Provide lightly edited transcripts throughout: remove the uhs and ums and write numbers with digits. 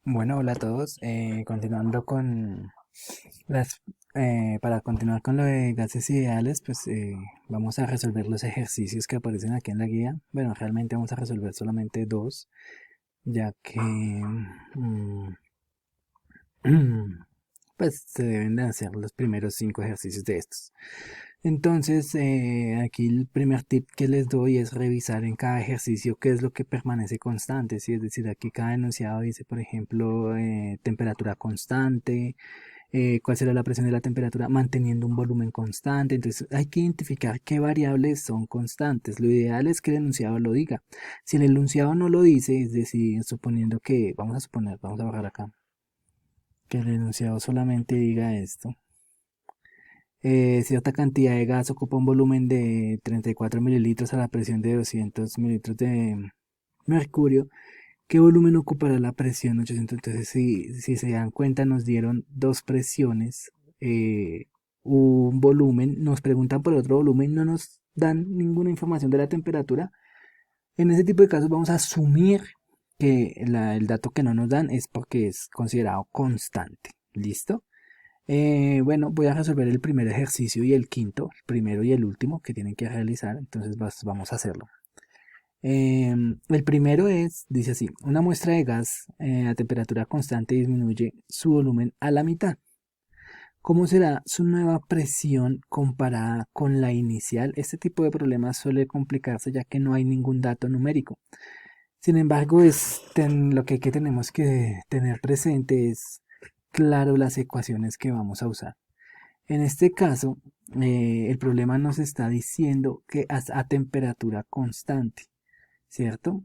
Bueno, hola a todos. Continuando con las, para continuar con lo de gases ideales, pues vamos a resolver los ejercicios que aparecen aquí en la guía. Bueno, realmente vamos a resolver solamente dos, ya que pues se deben de hacer los primeros 5 ejercicios de estos. Entonces, aquí el primer tip que les doy es revisar en cada ejercicio qué es lo que permanece constante, ¿sí? Es decir, aquí cada enunciado dice, por ejemplo, temperatura constante, cuál será la presión de la temperatura manteniendo un volumen constante. Entonces, hay que identificar qué variables son constantes. Lo ideal es que el enunciado lo diga. Si el enunciado no lo dice, es decir, suponiendo que, vamos a suponer, vamos a bajar acá, que el enunciado solamente diga esto. Cierta cantidad de gas ocupa un volumen de 34 mililitros a la presión de 200 mililitros de mercurio. ¿Qué volumen ocupará la presión 800? Entonces, si se dan cuenta, nos dieron dos presiones, un volumen, nos preguntan por otro volumen, no nos dan ninguna información de la temperatura. En ese tipo de casos vamos a asumir que el dato que no nos dan es porque es considerado constante. ¿Listo? Bueno, voy a resolver el primer ejercicio y el quinto, el primero y el último que tienen que realizar, entonces vamos a hacerlo. El primero dice así, una muestra de gas a temperatura constante disminuye su volumen a la mitad. ¿Cómo será su nueva presión comparada con la inicial? Este tipo de problemas suele complicarse ya que no hay ningún dato numérico. Sin embargo, lo que tenemos que tener presente es, claro, las ecuaciones que vamos a usar. En este caso, el problema nos está diciendo que a temperatura constante, ¿cierto?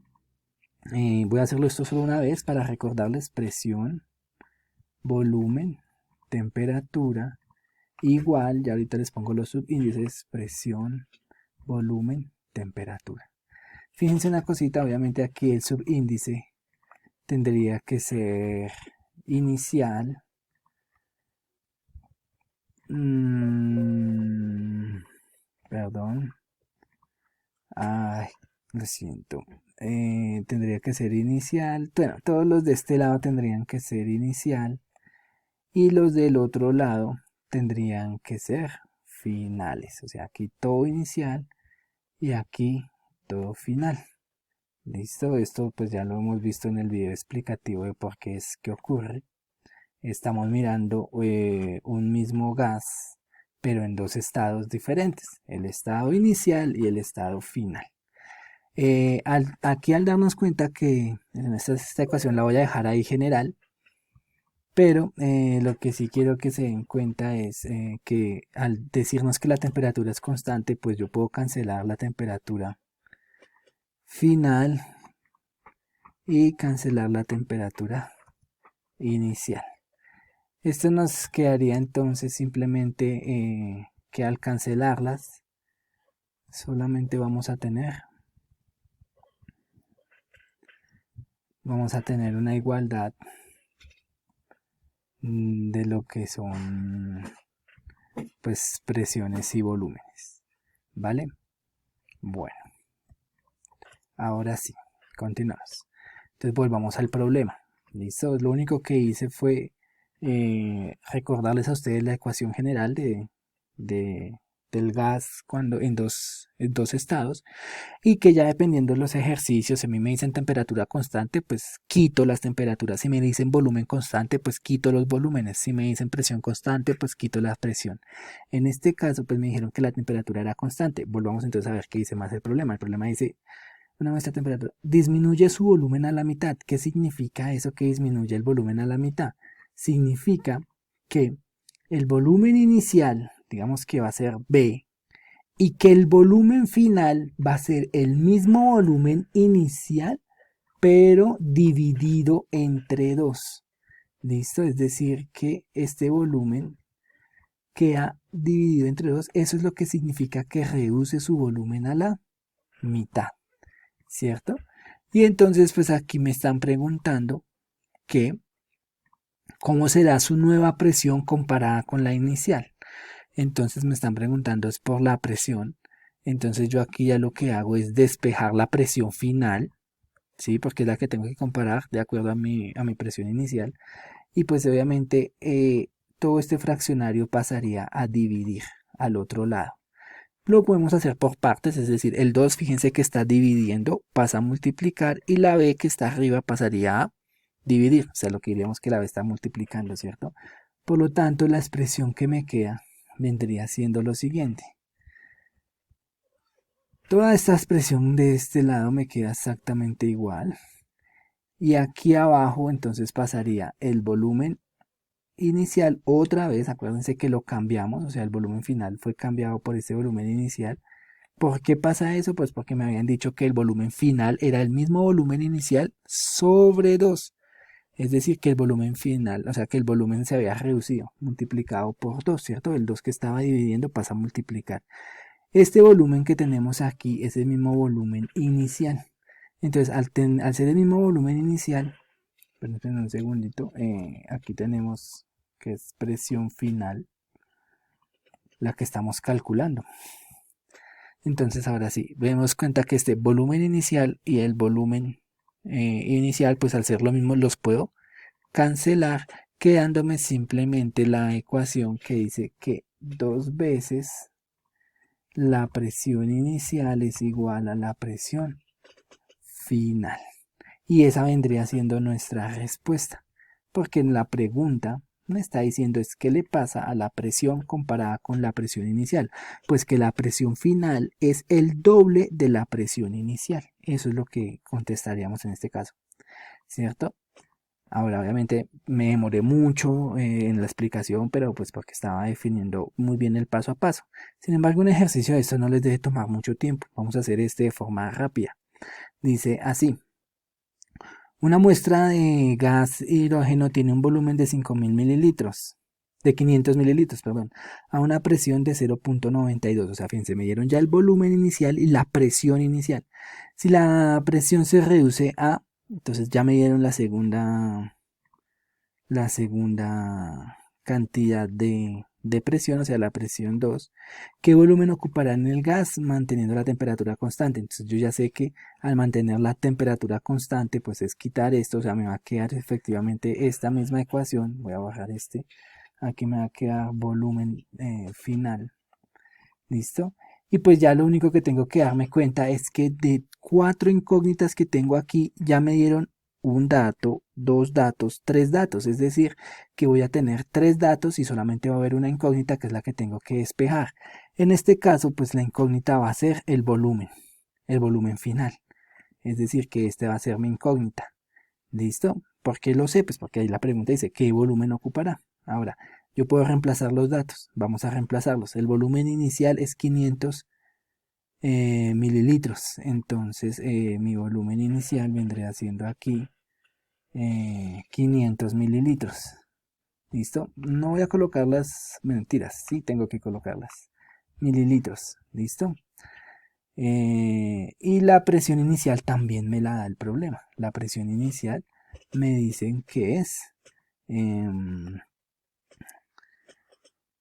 Voy a hacerlo esto solo una vez para recordarles presión, volumen, temperatura, igual, ya ahorita les pongo los subíndices, presión, volumen, temperatura. Fíjense una cosita, obviamente aquí el subíndice tendría que ser inicial. Perdón. Ay, lo siento. Tendría que ser inicial. Bueno, todos los de este lado tendrían que ser inicial y los del otro lado tendrían que ser finales. O sea, aquí todo inicial y aquí todo final. Listo, esto pues ya lo hemos visto en el video explicativo de por qué es que ocurre. Estamos mirando un mismo gas, pero en dos estados diferentes, el estado inicial y el estado final. Aquí al darnos cuenta que en esta ecuación la voy a dejar ahí general, pero lo que sí quiero que se den cuenta es que al decirnos que la temperatura es constante, pues yo puedo cancelar la temperatura final y cancelar la temperatura inicial. Esto nos quedaría entonces simplemente que al cancelarlas solamente vamos a tener una igualdad de lo que son pues presiones y volúmenes, ¿vale? Bueno, ahora sí, continuamos. Entonces volvamos al problema. ¿Listo? Lo único que hice fue recordarles a ustedes la ecuación general de- del gas cuando en dos estados y que ya dependiendo de los ejercicios, si a mí me dicen temperatura constante, pues quito las temperaturas. Si me dicen volumen constante, pues quito los volúmenes. Si me dicen presión constante, pues quito la presión. En este caso, pues me dijeron que la temperatura era constante. Volvamos entonces a ver qué dice más el problema. El problema dice, una muestra de temperatura disminuye su volumen a la mitad. ¿Qué significa eso que disminuye el volumen a la mitad? Significa que el volumen inicial, digamos que va a ser B, y que el volumen final va a ser el mismo volumen inicial, pero dividido entre dos. ¿Listo? Es decir, que este volumen queda dividido entre dos. Eso es lo que significa que reduce su volumen a la mitad, ¿cierto? Y entonces, pues aquí me están preguntando que cómo será su nueva presión comparada con la inicial. Entonces me están preguntando es por la presión. Entonces yo aquí ya lo que hago es despejar la presión final, ¿sí? Porque es la que tengo que comparar de acuerdo a mi presión inicial. Y pues obviamente todo este fraccionario pasaría a dividir al otro lado. Lo podemos hacer por partes, es decir, el 2 fíjense que está dividiendo, pasa a multiplicar y la b que está arriba pasaría a dividir, o sea, lo que diríamos que la b está multiplicando, ¿cierto? Por lo tanto, la expresión que me queda vendría siendo lo siguiente. Toda esta expresión de este lado me queda exactamente igual. Y aquí abajo entonces pasaría el volumen inicial otra vez, acuérdense que lo cambiamos, o sea, el volumen final fue cambiado por este volumen inicial. ¿Por qué pasa eso? Pues porque me habían dicho que el volumen final era el mismo volumen inicial sobre 2. Es decir, que el volumen final, o sea, que el volumen se había reducido, multiplicado por 2, ¿cierto? El 2 que estaba dividiendo pasa a multiplicar. Este volumen que tenemos aquí es el mismo volumen inicial. Entonces, al ser el mismo volumen inicial, permítanme un segundito, aquí tenemos que es presión final, la que estamos calculando. Entonces ahora sí, vemos cuenta que este volumen inicial y el volumen inicial, pues al ser lo mismo los puedo cancelar, quedándome simplemente la ecuación que dice que 2 veces la presión inicial es igual a la presión final. Y esa vendría siendo nuestra respuesta, porque en la pregunta me está diciendo es qué le pasa a la presión comparada con la presión inicial. Pues que la presión final es el doble de la presión inicial. Eso es lo que contestaríamos en este caso, ¿cierto? Ahora, obviamente me demoré mucho en la explicación, pero pues porque estaba definiendo muy bien el paso a paso. Sin embargo, un ejercicio de esto no les debe tomar mucho tiempo. Vamos a hacer este de forma rápida. Dice así. Una muestra de gas hidrógeno tiene un volumen de 5.000 mililitros, de 500 mililitros, perdón, a una presión de 0.92. O sea, fíjense, me dieron ya el volumen inicial y la presión inicial. Si la presión se reduce a, entonces ya me dieron la segunda cantidad de presión, o sea, la presión 2. ¿Qué volumen ocupará en el gas manteniendo la temperatura constante? Entonces yo ya sé que al mantener la temperatura constante, pues es quitar esto, o sea, me va a quedar efectivamente esta misma ecuación. Voy a bajar este. Aquí me va a quedar volumen final. ¿Listo? Y pues ya lo único que tengo que darme cuenta es que de 4 incógnitas que tengo aquí, ya me dieron un dato, dos datos, tres datos. Es decir, que voy a tener tres datos y solamente va a haber una incógnita que es la que tengo que despejar. En este caso, pues la incógnita va a ser el volumen final. Es decir, que este va a ser mi incógnita. ¿Listo? ¿Por qué lo sé? Pues porque ahí la pregunta dice, ¿qué volumen ocupará? Ahora, yo puedo reemplazar los datos. Vamos a reemplazarlos. El volumen inicial es 500 mililitros. Entonces, mi volumen inicial vendría siendo aquí 500 mililitros. ¿Listo? No voy a colocar las mentiras. Sí, tengo que colocarlas. Mililitros. ¿Listo? Y la presión inicial también me la da el problema. La presión inicial me dicen que es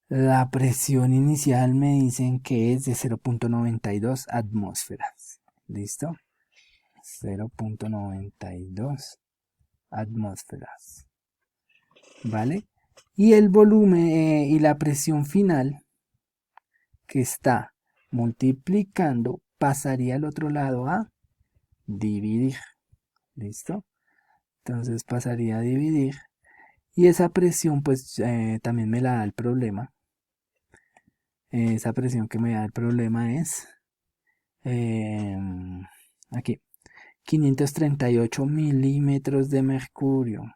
la presión inicial me dicen que es de 0.92 atmósferas. ¿Listo? 0.92 atmósferas. ¿Vale? Y el volumen y la presión final que está multiplicando pasaría al otro lado a dividir. ¿Listo? Entonces pasaría a dividir. Y esa presión pues también me la da el problema. Esa presión que me da el problema es aquí 538 milímetros de mercurio.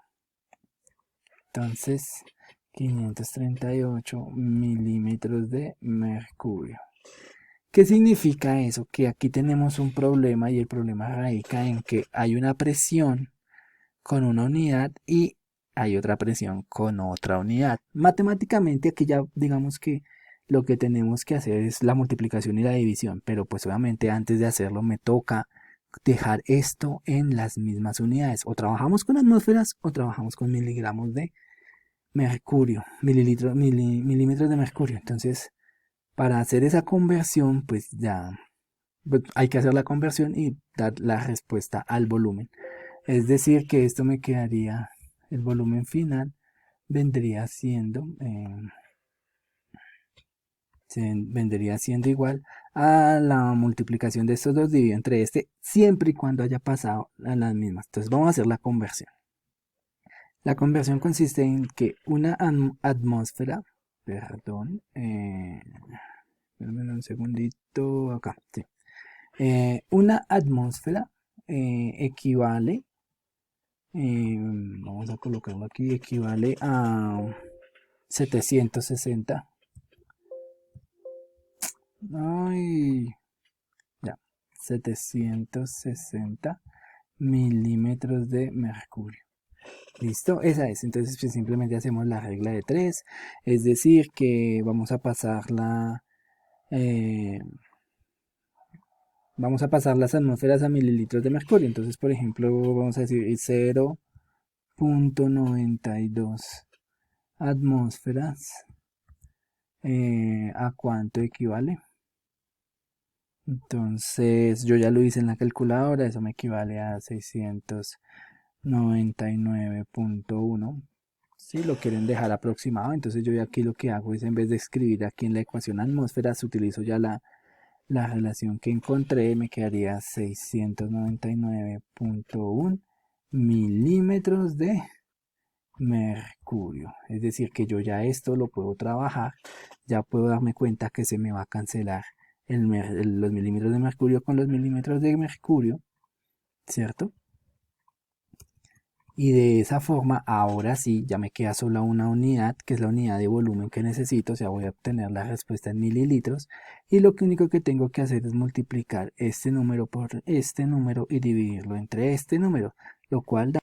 Entonces 538 milímetros de mercurio. ¿Qué significa eso? Que aquí tenemos un problema y el problema radica en que hay una presión con una unidad y hay otra presión con otra unidad. Matemáticamente aquí ya digamos que lo que tenemos que hacer es la multiplicación y la división, pero pues obviamente antes de hacerlo me toca dejar esto en las mismas unidades. O trabajamos con atmósferas o trabajamos con miligramos de mercurio, milímetros de mercurio. Entonces, para hacer esa conversión, pues ya pues, hay que hacer la conversión y dar la respuesta al volumen. Es decir, que esto me quedaría, el volumen final vendría siendo, vendría siendo igual a la multiplicación de estos dos dividido entre este, siempre y cuando haya pasado a las mismas. Entonces vamos a hacer la conversión. La conversión consiste en que una atmósfera, perdón, un segundito acá, sí. Una atmósfera equivale, vamos a colocarlo aquí, equivale a 760. Ay, ya, 760 milímetros de mercurio. ¿Listo? Esa es. Entonces pues, simplemente hacemos la regla de 3. Es decir, que vamos a pasar las atmósferas a mililitros de mercurio. Entonces, por ejemplo, vamos a decir 0.92 atmósferas. ¿A cuánto equivale? Entonces, yo ya lo hice en la calculadora. Eso me equivale a 699.1. Si lo quieren dejar aproximado, entonces yo aquí lo que hago es, en vez de escribir aquí en la ecuación atmósferas, utilizo ya la relación que encontré. Me quedaría 699.1 milímetros de mercurio. Es decir, que yo ya esto lo puedo trabajar, ya puedo darme cuenta que se me va a cancelar los milímetros de mercurio con los milímetros de mercurio, ¿cierto? Y de esa forma, ahora sí, ya me queda solo una unidad, que es la unidad de volumen que necesito. O sea, voy a obtener la respuesta en mililitros. Y lo único que tengo que hacer es multiplicar este número por este número y dividirlo entre este número. Lo cual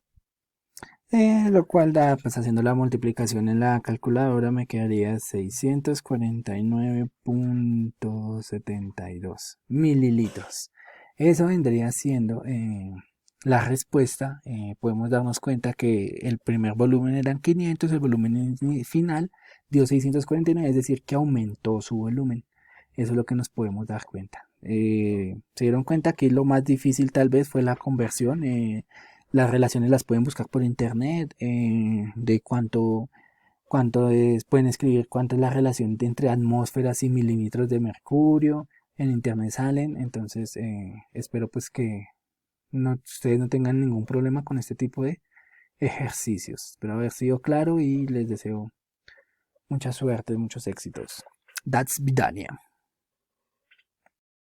da, pues haciendo la multiplicación en la calculadora, me quedaría 649.72 mililitros. Eso vendría siendo la respuesta. Podemos darnos cuenta que el primer volumen eran 500, el volumen final dio 649, es decir, que aumentó su volumen. Eso es lo que nos podemos dar cuenta. Se dieron cuenta que lo más difícil tal vez fue la conversión. Las relaciones las pueden buscar por internet, de pueden escribir cuánto es la relación entre atmósferas y milímetros de mercurio. En internet salen. Entonces espero pues que ustedes no tengan ningún problema con este tipo de ejercicios. Espero haber sido claro y les deseo mucha suerte, muchos éxitos. That's Vidania.